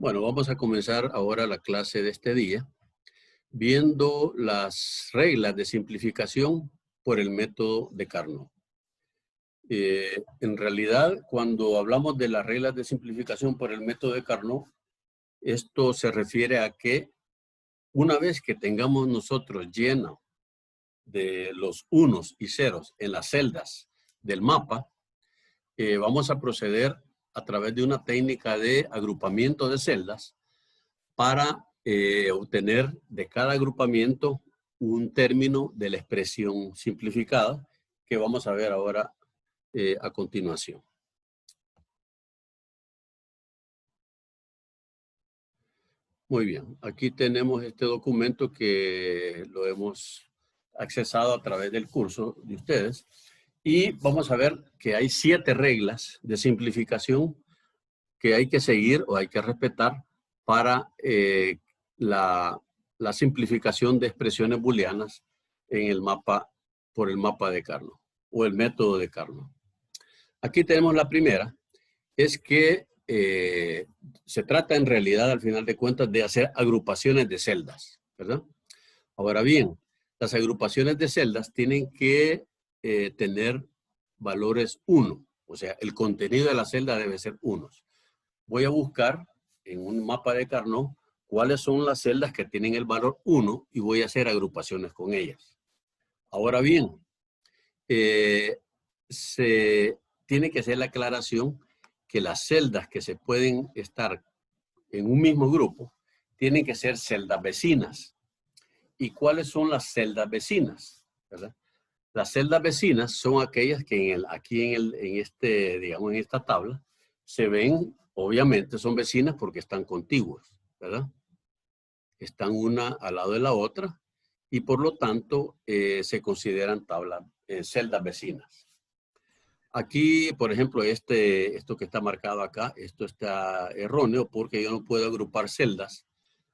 Bueno, vamos a comenzar ahora la clase de este día viendo las reglas de simplificación por el método de Carnot. En realidad, cuando hablamos de las reglas de simplificación por el método de Carnot, esto se refiere a que una vez que tengamos nosotros lleno de los unos y ceros en las celdas del mapa, vamos a proceder a través de una técnica de agrupamiento de celdas para obtener de cada agrupamiento un término de la expresión simplificada que vamos a ver ahora a continuación. Muy bien, aquí tenemos este documento que lo hemos accesado a través del curso de ustedes y vamos a ver que hay 7 reglas de simplificación que hay que seguir o hay que respetar para la simplificación de expresiones booleanas en el mapa, por el mapa de Carnot o el método de Carnot. Aquí tenemos la primera, es que se trata en realidad al final de cuentas de hacer agrupaciones de celdas, ¿verdad? Ahora bien, las agrupaciones de celdas tienen que tener valores 1, o sea, el contenido de la celda debe ser 1. Voy a buscar en un mapa de Carnot cuáles son las celdas que tienen el valor 1 y voy a hacer agrupaciones con ellas. Ahora bien, se tiene que hacer la aclaración que las celdas que se pueden estar en un mismo grupo tienen que ser celdas vecinas. ¿Y cuáles son las celdas vecinas? ¿Verdad? Las celdas vecinas son aquellas que aquí en esta tabla se ven, obviamente son vecinas porque están contiguas, ¿verdad? Están una al lado de la otra y por lo tanto se consideran celdas vecinas. Aquí, por ejemplo, esto que está marcado acá, esto está erróneo porque yo no puedo agrupar celdas,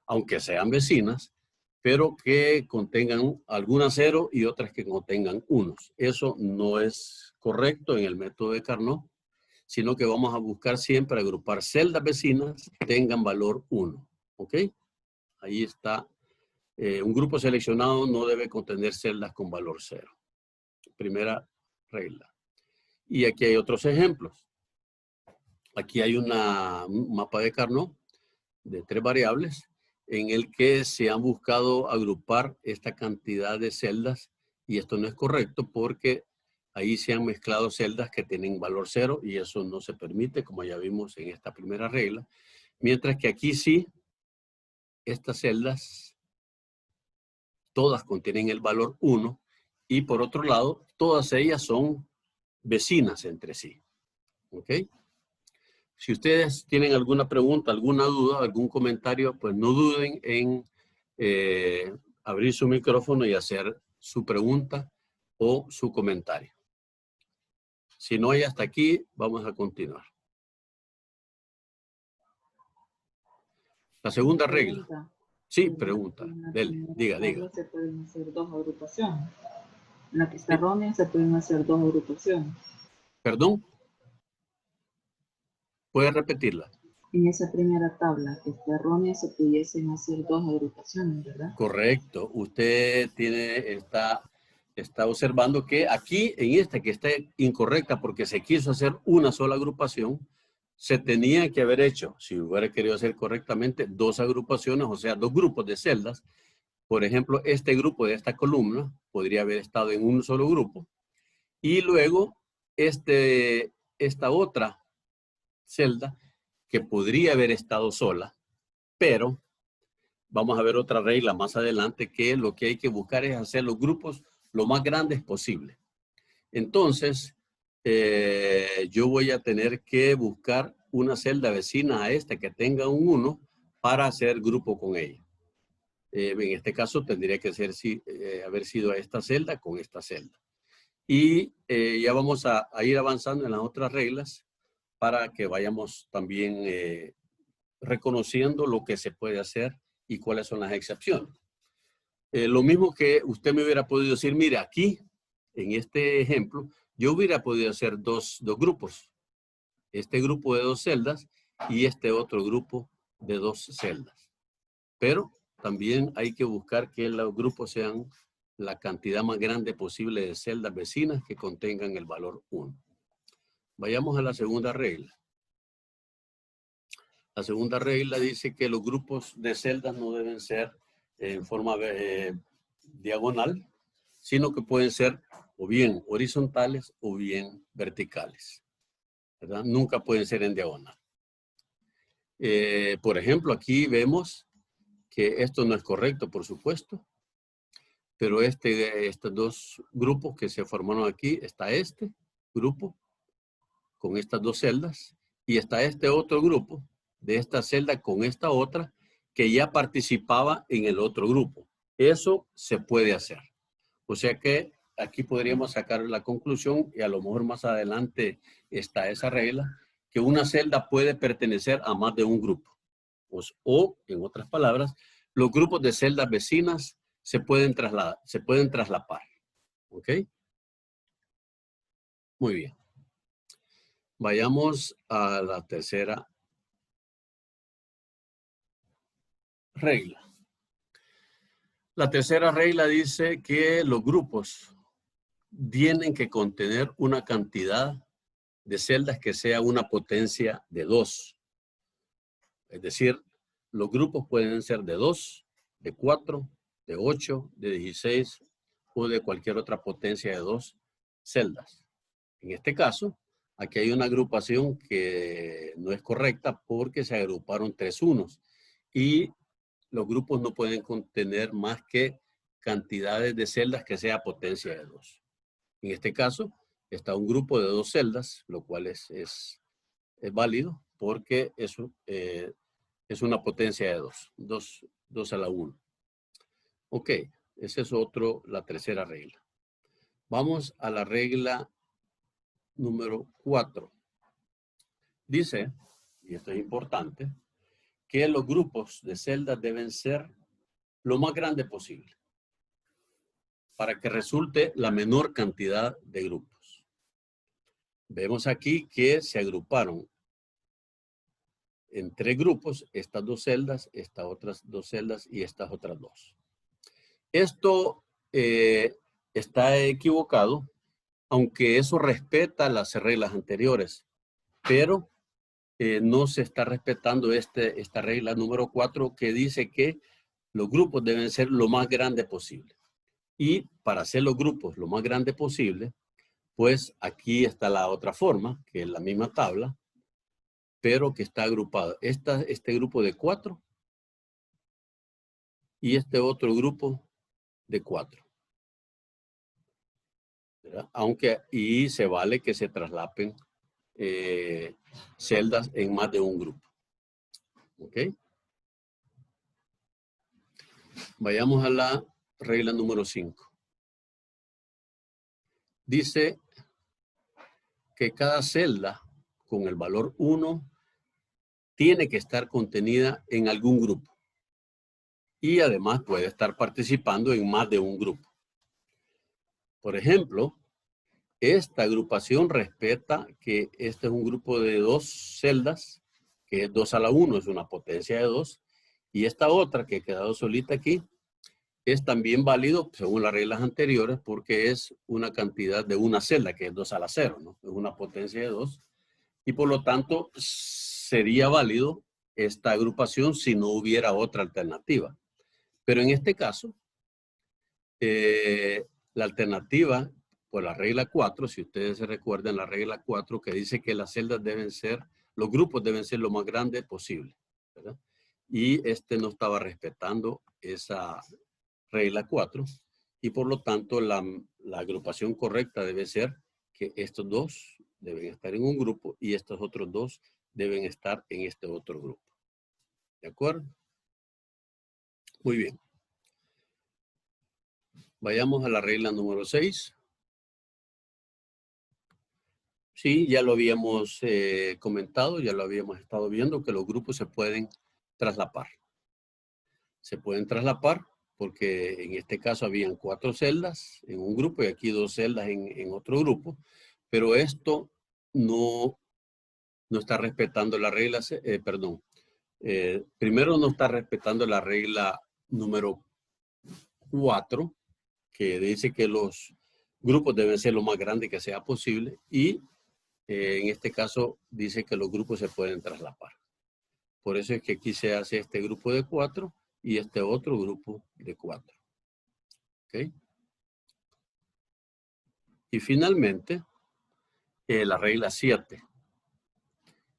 aunque sean vecinas, pero que contengan algunas 0 y otras que contengan 1. Eso no es correcto en el método de Carnot, sino que vamos a buscar siempre agrupar celdas vecinas que tengan valor 1. ¿Ok? Ahí está. Un grupo seleccionado no debe contener celdas con valor 0. Primera regla. Y aquí hay otros ejemplos. Aquí hay un mapa de Carnot de 3 variables en el que se han buscado agrupar esta cantidad de celdas y esto no es correcto porque ahí se han mezclado celdas que tienen valor 0 y eso no se permite, como ya vimos en esta primera regla. Mientras que aquí sí, estas celdas todas contienen el valor 1 y por otro lado, todas ellas son vecinas entre sí. ¿Ok? Si ustedes tienen alguna pregunta, alguna duda, algún comentario, pues no duden en abrir su micrófono y hacer su pregunta o su comentario. Si no hay hasta aquí, vamos a continuar. La segunda regla. Sí, pregunta. Dele, diga. Se pueden hacer 2 agrupaciones. En la que está errónea se pueden hacer 2 agrupaciones. ¿Perdón? ¿Puede repetirla? En esa primera tabla que está errónea se pudiesen hacer 2 agrupaciones, ¿verdad? Correcto. Usted está observando que aquí, en esta que está incorrecta porque se quiso hacer una sola agrupación, se tenía que haber hecho, si hubiera querido hacer correctamente, 2 agrupaciones, o sea, 2 grupos de celdas. Por ejemplo, este grupo de esta columna podría haber estado en un solo grupo. Y luego, esta otra celda que podría haber estado sola, pero vamos a ver otra regla más adelante que lo que hay que buscar es hacer los grupos lo más grandes posible. Entonces, yo voy a tener que buscar una celda vecina a esta que tenga un 1 para hacer grupo con ella. En este caso tendría que haber sido esta celda con esta celda. Y ya vamos a ir avanzando en las otras reglas para que vayamos también reconociendo lo que se puede hacer y cuáles son las excepciones. Lo mismo que usted me hubiera podido decir, mire, aquí, en este ejemplo, yo hubiera podido hacer dos grupos. Este grupo de 2 celdas y este otro grupo de 2 celdas. Pero también hay que buscar que los grupos sean la cantidad más grande posible de celdas vecinas que contengan el valor 1. Vayamos a la segunda regla. La segunda regla dice que los grupos de celdas no deben ser en forma diagonal, sino que pueden ser o bien horizontales o bien verticales, ¿verdad? Nunca pueden ser en diagonal. Por ejemplo, aquí vemos que esto no es correcto, por supuesto, pero estos dos grupos que se formaron aquí, está este grupo con estas 2 celdas y está este otro grupo de esta celda con esta otra que ya participaba en el otro grupo. Eso se puede hacer. O sea que aquí podríamos sacar la conclusión, y a lo mejor más adelante está esa regla, que una celda puede pertenecer a más de un grupo. O en otras palabras, los grupos de celdas vecinas se pueden traslapar. ¿Ok? Muy bien. Vayamos a la tercera regla. La tercera regla dice que los grupos tienen que contener una cantidad de celdas que sea una potencia de 2. Es decir, los grupos pueden ser de 2, de 4, de 8, de 16 o de cualquier otra potencia de 2 celdas. En este caso, aquí hay una agrupación que no es correcta porque se agruparon 3 unos y los grupos no pueden contener más que cantidades de celdas que sea potencia de 2. En este caso, está un grupo de 2 celdas, lo cual es válido porque eso es una potencia de 2. 2 a la 1. Ok, esa es la tercera regla. Vamos a la regla número 4. Dice, y esto es importante, que los grupos de celdas deben ser lo más grande posible para que resulte la menor cantidad de grupos. Vemos aquí que se agruparon en 3 grupos, estas 2 celdas, estas otras 2 celdas y estas otras 2. Esto está equivocado, aunque eso respeta las reglas anteriores, pero no se está respetando esta regla número 4 que dice que los grupos deben ser lo más grande posible. Y para hacer los grupos lo más grande posible, pues aquí está la otra forma, que es la misma tabla, pero que está agrupado. Este grupo de 4 y este otro grupo de 4. ¿Verdad? Y se vale que se traslapen celdas en más de un grupo. ¿Ok? Vayamos a la regla número 5. Dice que cada celda con el valor 1 tiene que estar contenida en algún grupo. Y además puede estar participando en más de un grupo. Por ejemplo, esta agrupación respeta que este es un grupo de 2 celdas, que es 2 a la 1, es una potencia de 2. Y esta otra que ha quedado solita aquí, es también válido según las reglas anteriores porque es una cantidad de una celda, que es 2 a la 0, ¿no? Es una potencia de 2. Y por lo tanto, sería válido esta agrupación si no hubiera otra alternativa. Pero en este caso, la alternativa por la regla 4, si ustedes se recuerdan la regla 4 que dice que las celdas deben ser, los grupos deben ser lo más grande posible, ¿verdad? Y no estaba respetando esa regla 4 y por lo tanto la agrupación correcta debe ser que estos 2 deben estar en un grupo y estos otros 2 deben estar en este otro grupo. ¿De acuerdo? Muy bien. Vayamos a la regla número 6. Sí, ya lo habíamos comentado, ya lo habíamos estado viendo, que los grupos se pueden traslapar. Se pueden traslapar porque en este caso habían 4 celdas en un grupo y aquí 2 celdas en otro grupo, pero esto no está respetando las reglas, Primero no está respetando la regla número 4, que dice que los grupos deben ser lo más grandes que sea posible, y en este caso dice que los grupos se pueden traslapar. Por eso es que aquí se hace este grupo de 4 y este otro grupo de 4. ¿Okay? Y finalmente, la regla 7,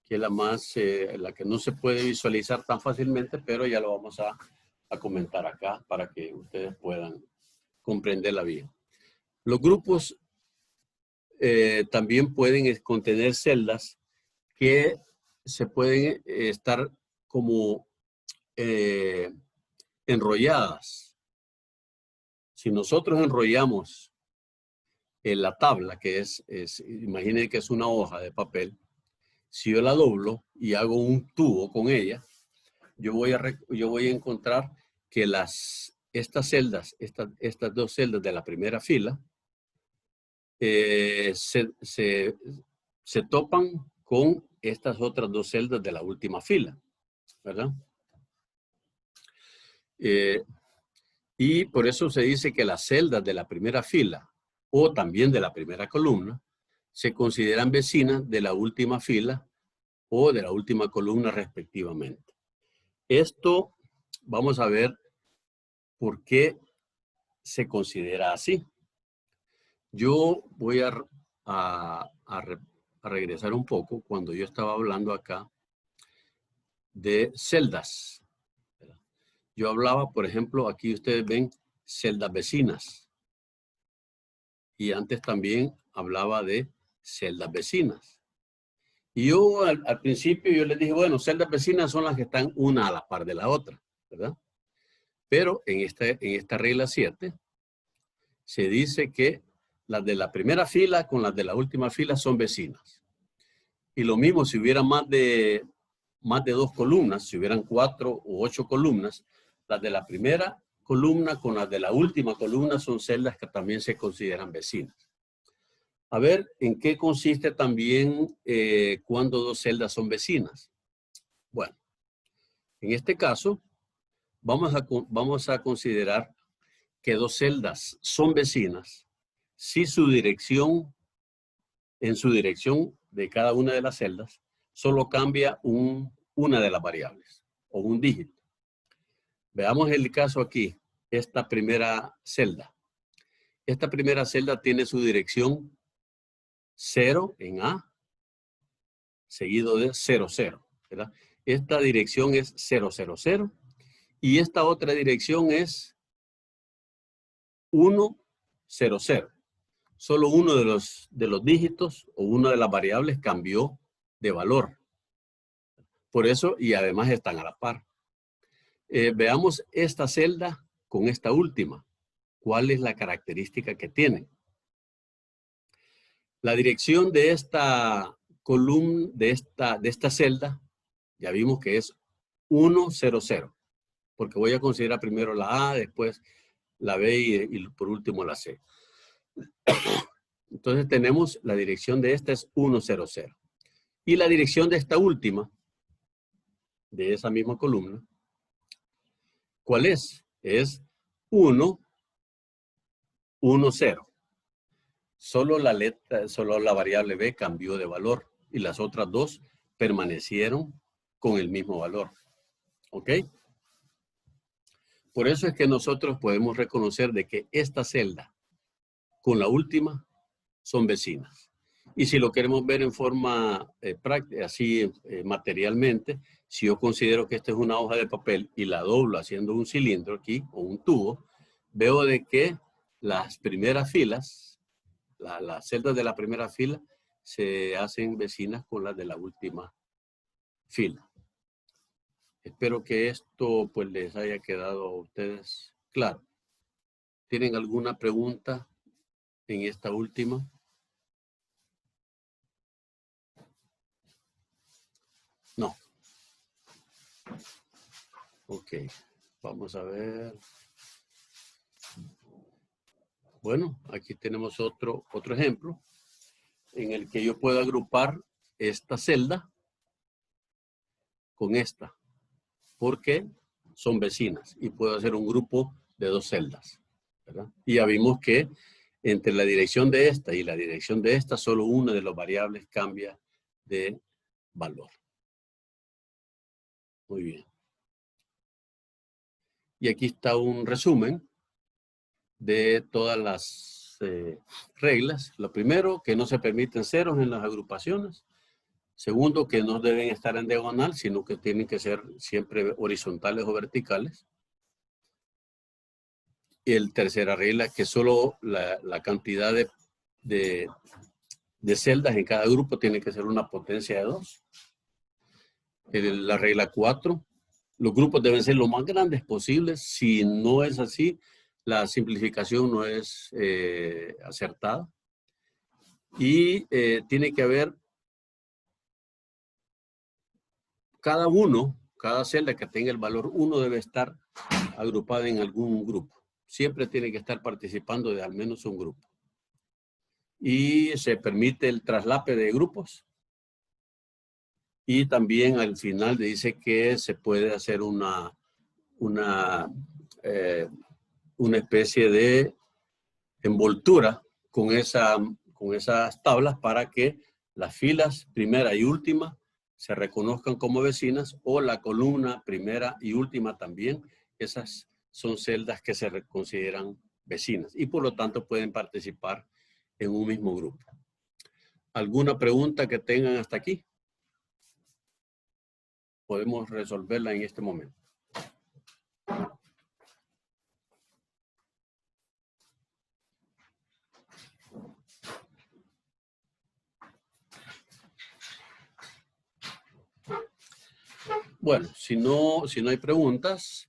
que es la más, la que no se puede visualizar tan fácilmente, pero ya lo vamos a comentar acá para que ustedes puedan comprenderla bien. Los grupos también pueden contener celdas que se pueden estar como enrolladas. Si nosotros enrollamos la tabla, que imaginen que es una hoja de papel, si yo la doblo y hago un tubo con ella, yo voy a encontrar que estas celdas, estas dos celdas de la primera fila, se topan con estas otras dos celdas de la última fila, ¿verdad? Y por eso se dice que las celdas de la primera fila o también de la primera columna se consideran vecinas de la última fila o de la última columna respectivamente. Esto vamos a ver por qué se considera así. Yo voy a regresar un poco cuando yo estaba hablando acá de celdas. Yo hablaba, por ejemplo, aquí ustedes ven celdas vecinas. Y antes también hablaba de celdas vecinas. Y yo al principio yo les dije, bueno, celdas vecinas son las que están una a la par de la otra, ¿verdad? Pero en esta regla 7 se dice que las de la primera fila con las de la última fila son vecinas. Y lo mismo si hubiera más de 2 columnas, si hubieran 4 u 8 columnas, las de la primera columna con las de la última columna son celdas que también se consideran vecinas. A ver, ¿en qué consiste también cuando dos celdas son vecinas? Bueno, en este caso, vamos a considerar que dos celdas son vecinas si en su dirección de cada una de las celdas, solo cambia una de las variables o un dígito. Veamos el caso aquí, esta primera celda. Esta primera celda tiene su dirección 0 en A, seguido de 0, 0, ¿verdad? Esta dirección es 0, 0, 0 y esta otra dirección es 1, 0, 0. Solo uno de los dígitos o una de las variables cambió de valor. Por eso, y además están a la par. Veamos esta celda con esta última. ¿Cuál es la característica que tienen? La dirección de esta columna, de esta celda, ya vimos que es 1, 0, 0. Porque voy a considerar primero la A, después la B y por último la C. Entonces tenemos la dirección de esta es 1, 0, 0. Y la dirección de esta última, de esa misma columna, ¿cuál es? Es 1, 1, 0. Solo la variable B cambió de valor y las otras dos permanecieron con el mismo valor. ¿Ok? Por eso es que nosotros podemos reconocer de que esta celda con la última son vecinas. Y si lo queremos ver en forma práctica, así materialmente, si yo considero que esta es una hoja de papel y la doblo haciendo un cilindro aquí o un tubo, veo de que las primeras filas, las celdas de la primera fila se hacen vecinas con las de la última fila. Espero que esto pues les haya quedado a ustedes claro. ¿Tienen alguna pregunta en esta última? No. Ok, vamos a ver. Bueno, aquí tenemos otro ejemplo en el que yo puedo agrupar esta celda con esta. porque son vecinas y puedo hacer un grupo de 2 celdas, ¿verdad? Y ya vimos que entre la dirección de esta y la dirección de esta, solo una de las variables cambia de valor. Muy bien. Y aquí está un resumen de todas las reglas. Lo primero, que no se permiten ceros en las agrupaciones. Segundo, que no deben estar en diagonal, sino que tienen que ser siempre horizontales o verticales. Y el tercera regla, que solo la cantidad de celdas en cada grupo tiene que ser una potencia de 2. La regla 4, los grupos deben ser lo más grandes posibles. Si no es así, la simplificación no es acertada. Y tiene que haber cada celda que tenga el valor 1 debe estar agrupada en algún grupo. Siempre tiene que estar participando de al menos un grupo. Y se permite el traslape de grupos. Y también al final dice que se puede hacer una especie de envoltura con esas tablas para que las filas primera y última se reconozcan como vecinas, o la columna primera y última también. Esas son celdas que se consideran vecinas y por lo tanto pueden participar en un mismo grupo. ¿Alguna pregunta que tengan hasta aquí? Podemos resolverla en este momento. Bueno, si no hay preguntas,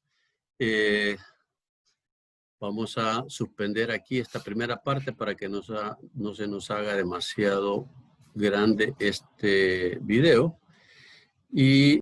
vamos a suspender aquí esta primera parte para que no se nos haga demasiado grande este video. Y